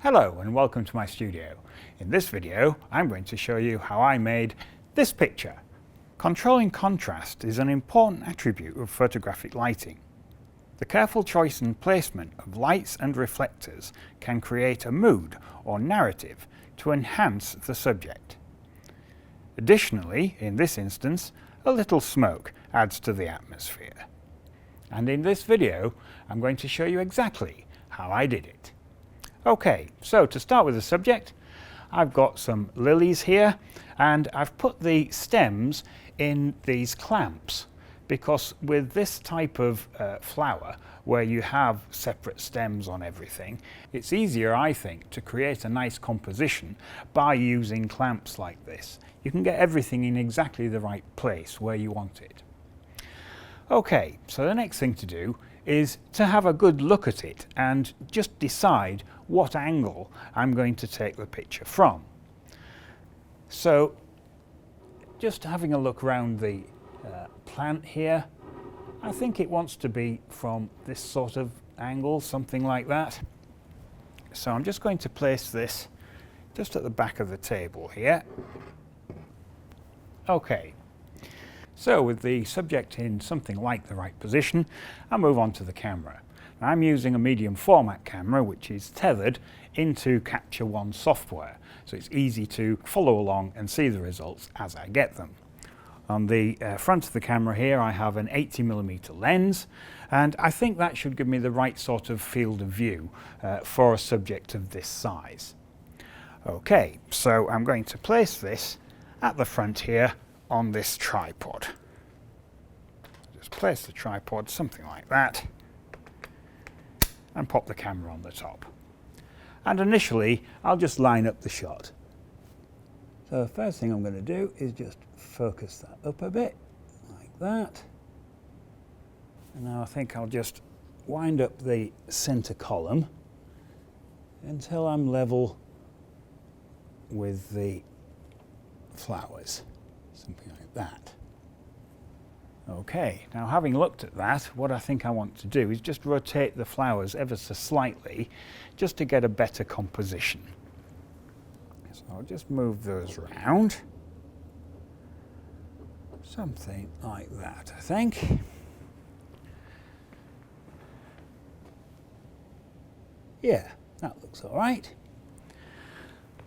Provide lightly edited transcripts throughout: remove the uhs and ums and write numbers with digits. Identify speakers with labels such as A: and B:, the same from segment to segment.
A: Hello and welcome to my studio. In this video I'm going to show you how I made this picture. Controlling contrast is an important attribute of photographic lighting. The careful choice and placement of lights and reflectors can create a mood or narrative to enhance the subject. Additionally, in this instance, a little smoke adds to the atmosphere. And in this video I'm going to show you exactly how I did it. Okay, so to start with the subject, I've got some lilies here and I've put the stems in these clamps because with this type of flower where you have separate stems on everything, it's easier, I think, to create a nice composition by using clamps like this. You can get everything in exactly the right place where you want it. Okay, so the next thing to do is to have a good look at it and just decide what angle I'm going to take the picture from. So just having a look around the plant here, I think it wants to be from this sort of angle, something like that. So I'm just going to place this just at the back of the table here. Okay. So with the subject in something like the right position, I'll move on to the camera. Now, I'm using a medium format camera which is tethered into Capture One software, so it's easy to follow along and see the results as I get them. On the front of the camera here I have an 80mm lens, and I think that should give me the right sort of field of view for a subject of this size. Okay, so I'm going to place this at the front here on this tripod. Just place the tripod something like that and pop the camera on the top. And initially I'll just line up the shot. So the first thing I'm going to do is just focus that up a bit like that. And now I think I'll just wind up the center column until I'm level with the flowers. Something like that. Okay, now having looked at that, what I think I want to do is just rotate the flowers ever so slightly just to get a better composition. So I'll just move those around. Something like that, I think. Yeah, that looks all right.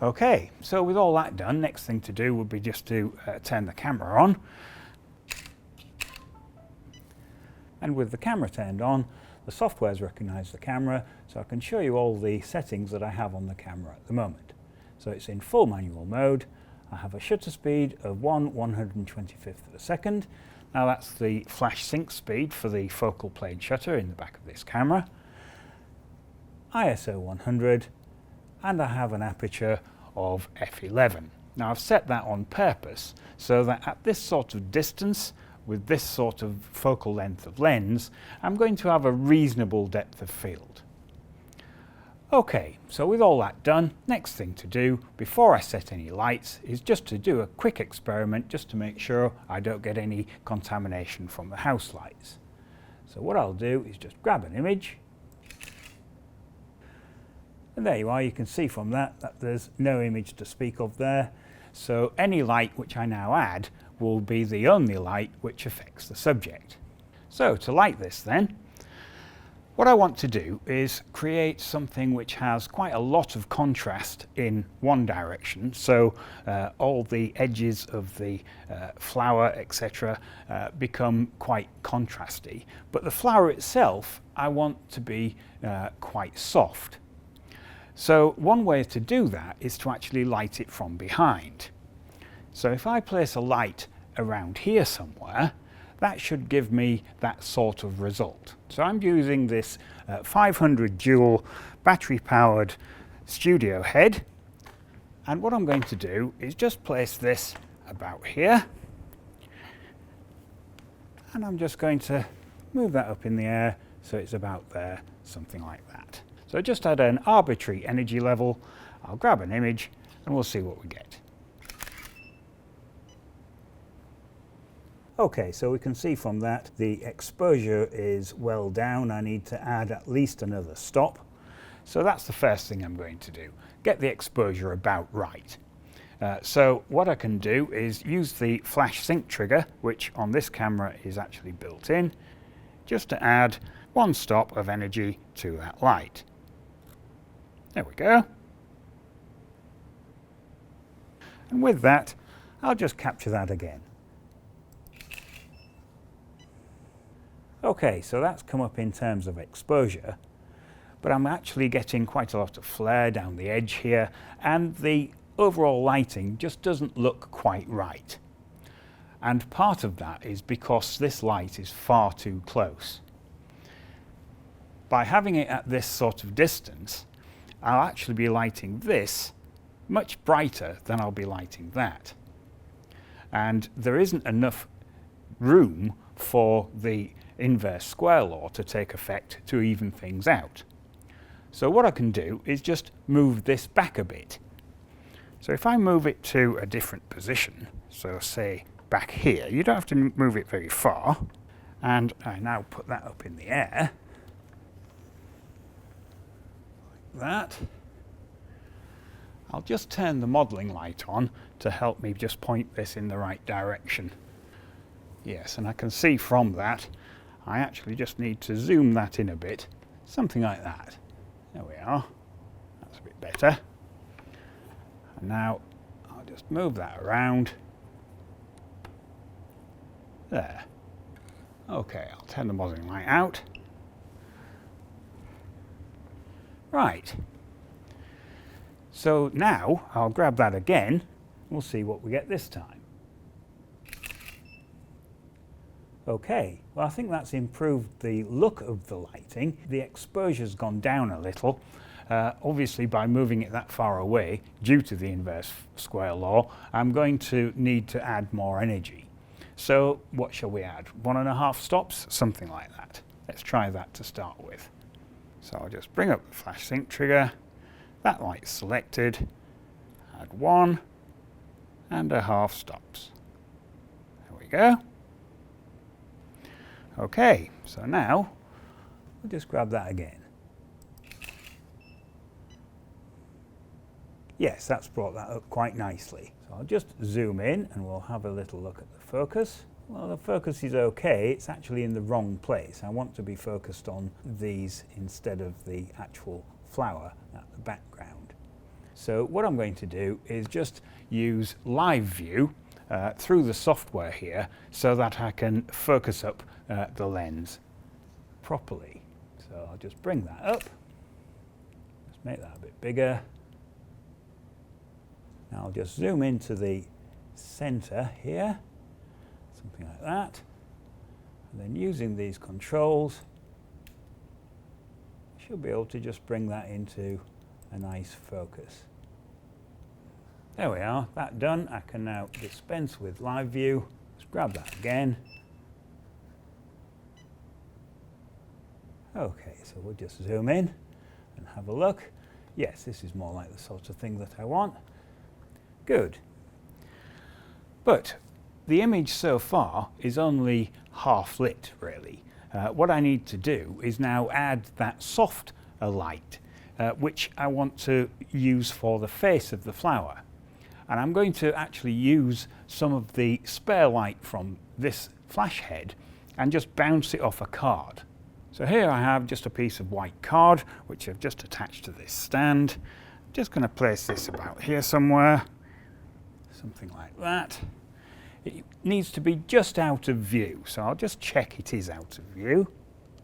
A: Okay, so with all that done, next thing to do would be just to turn the camera on. And with the camera turned on, the software's recognised the camera, so I can show you all the settings that I have on the camera at the moment. So it's in full manual mode. I have a shutter speed of 1/125th of a second. Now that's the flash sync speed for the focal plane shutter in the back of this camera. ISO 100. And I have an aperture of f11. Now I've set that on purpose so that at this sort of distance, with this sort of focal length of lens, I'm going to have a reasonable depth of field. Okay, so with all that done, next thing to do before I set any lights is just to do a quick experiment just to make sure I don't get any contamination from the house lights. So what I'll do is just grab an image. And there you are, you can see from that there's no image to speak of there. So any light which I now add will be the only light which affects the subject. So to light this then, what I want to do is create something which has quite a lot of contrast in one direction. So all the edges of the flower, etc., become quite contrasty. But the flower itself, I want to be quite soft. So one way to do that is to actually light it from behind. So if I place a light around here somewhere, that should give me that sort of result. So I'm using this 500 joule battery powered studio head, and what I'm going to do is just place this about here, and I'm just going to move that up in the air so it's about there, something like that. So just at an arbitrary energy level, I'll grab an image and we'll see what we get. Okay, so we can see from that the exposure is well down. I need to add at least another stop. So that's the first thing I'm going to do, get the exposure about right. So what I can do is use the flash sync trigger, which on this camera is actually built in, just to add one stop of energy to that light. There we go. And with that, I'll just capture that again. Okay, so that's come up in terms of exposure, but I'm actually getting quite a lot of flare down the edge here, and the overall lighting just doesn't look quite right. And part of that is because this light is far too close. By having it at this sort of distance, I'll actually be lighting this much brighter than I'll be lighting that. And there isn't enough room for the inverse square law to take effect to even things out. So what I can do is just move this back a bit. So if I move it to a different position, so say back here, you don't have to move it very far, and I now put that up in the air, like that. I'll just turn the modelling light on to help me just point this in the right direction. Yes, and I can see from that I actually just need to zoom that in a bit, something like that. There we are, that's a bit better. And now I'll just move that around. There. Okay, I'll turn the modelling light out. Right. So now I'll grab that again. We'll see what we get this time. Okay, well I think that's improved the look of the lighting. The exposure's gone down a little. Obviously by moving it that far away, due to the inverse square law, I'm going to need to add more energy. So what shall we add? 1.5 stops? Something like that. Let's try that to start with. So I'll just bring up the flash sync trigger, that light's selected, add 1.5 stops. There we go. Okay, so now we'll just grab that again. Yes, that's brought that up quite nicely. So I'll just zoom in and we'll have a little look at the focus. Well, the focus is okay, it's actually in the wrong place. I want to be focused on these instead of the actual flower at the background. So what I'm going to do is just use live view through the software here so that I can focus up the lens properly. So I'll just bring that up, let's make that a bit bigger. Now I'll just zoom into the center here, something like that, and then using these controls I should be able to just bring that into a nice focus. There we are, that done. I can now dispense with live view. Let's grab that again. Okay, so we'll just zoom in and have a look. Yes, this is more like the sort of thing that I want. Good. But the image so far is only half lit, really. What I need to do is now add that soft light, which I want to use for the face of the flower. And I'm going to actually use some of the spare light from this flash head and just bounce it off a card. So here I have just a piece of white card, which I've just attached to this stand. I'm just going to place this about here somewhere, something like that. It needs to be just out of view, so I'll just check it is out of view.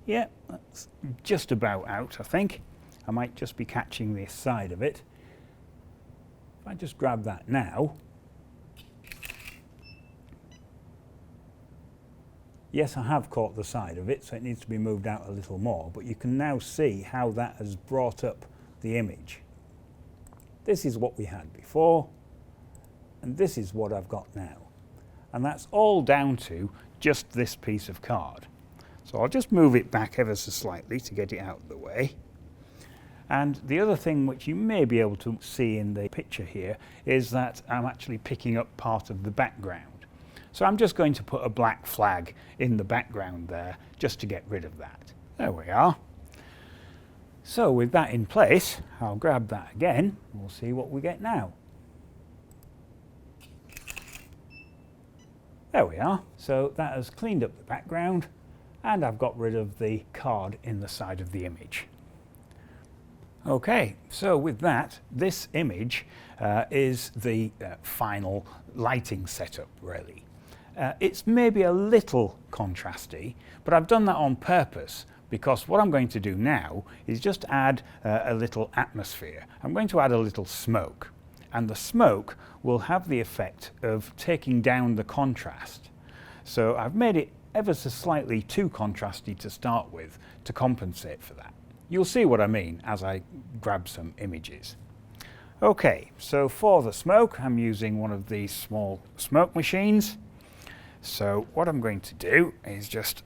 A: Yeah, that's just about out, I think. I might just be catching this side of it. If I just grab that now, yes, I have caught the side of it, so it needs to be moved out a little more, but you can now see how that has brought up the image. This is what we had before, and this is what I've got now. And that's all down to just this piece of card. So I'll just move it back ever so slightly to get it out of the way. And the other thing which you may be able to see in the picture here is that I'm actually picking up part of the background. So I'm just going to put a black flag in the background there just to get rid of that. There we are. So with that in place, I'll grab that again, and we'll see what we get now. There we are. So that has cleaned up the background, and I've got rid of the card in the side of the image. Okay, so with that, this image is the final lighting setup, really. It's maybe a little contrasty, but I've done that on purpose because what I'm going to do now is just add a little atmosphere. I'm going to add a little smoke, and the smoke will have the effect of taking down the contrast. So I've made it ever so slightly too contrasty to start with to compensate for that. You'll see what I mean as I grab some images. Okay, so for the smoke, I'm using one of these small smoke machines. So what I'm going to do is just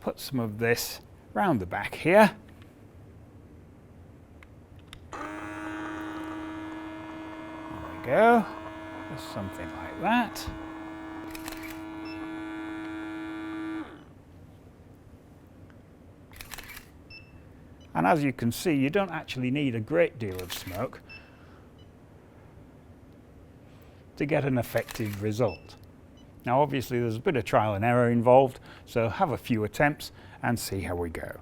A: put some of this round the back here. There we go, just something like that. And as you can see, you don't actually need a great deal of smoke to get an effective result. Now obviously there's a bit of trial and error involved, so have a few attempts and see how we go.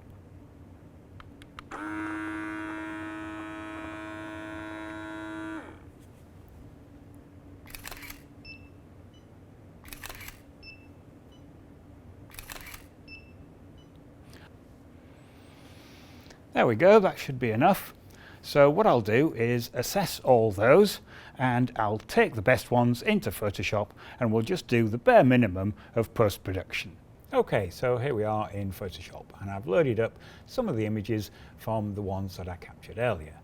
A: There we go, that should be enough. So what I'll do is assess all those, and I'll take the best ones into Photoshop and we'll just do the bare minimum of post-production. Okay, so here we are in Photoshop, and I've loaded up some of the images from the ones that I captured earlier.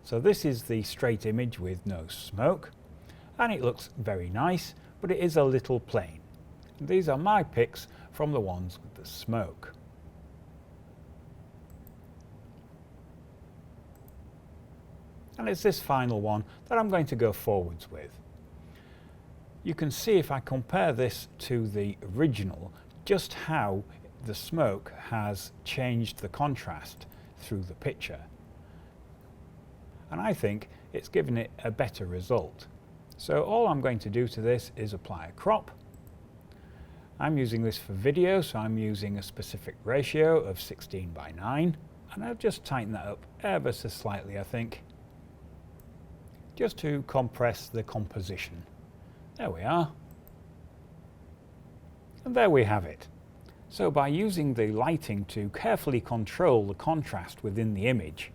A: So this is the straight image with no smoke, and it looks very nice, but it is a little plain. These are my picks from the ones with the smoke. And it's this final one that I'm going to go forwards with. You can see if I compare this to the original, just how the smoke has changed the contrast through the picture. And I think it's given it a better result. So all I'm going to do to this is apply a crop. I'm using this for video, so I'm using a specific ratio of 16:9. And I'll just tighten that up ever so slightly, I think, just to compress the composition. There we are. And there we have it. So by using the lighting to carefully control the contrast within the image,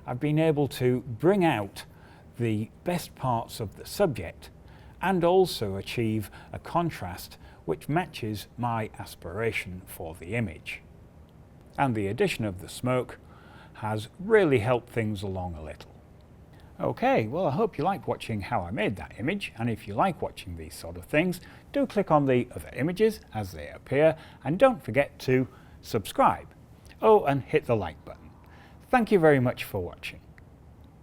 A: I've been able to bring out the best parts of the subject and also achieve a contrast which matches my aspiration for the image. And the addition of the smoke has really helped things along a little. Okay, well I hope you liked watching how I made that image, and if you like watching these sort of things, do click on the other images as they appear, and don't forget to subscribe. Oh, and hit the like button. Thank you very much for watching.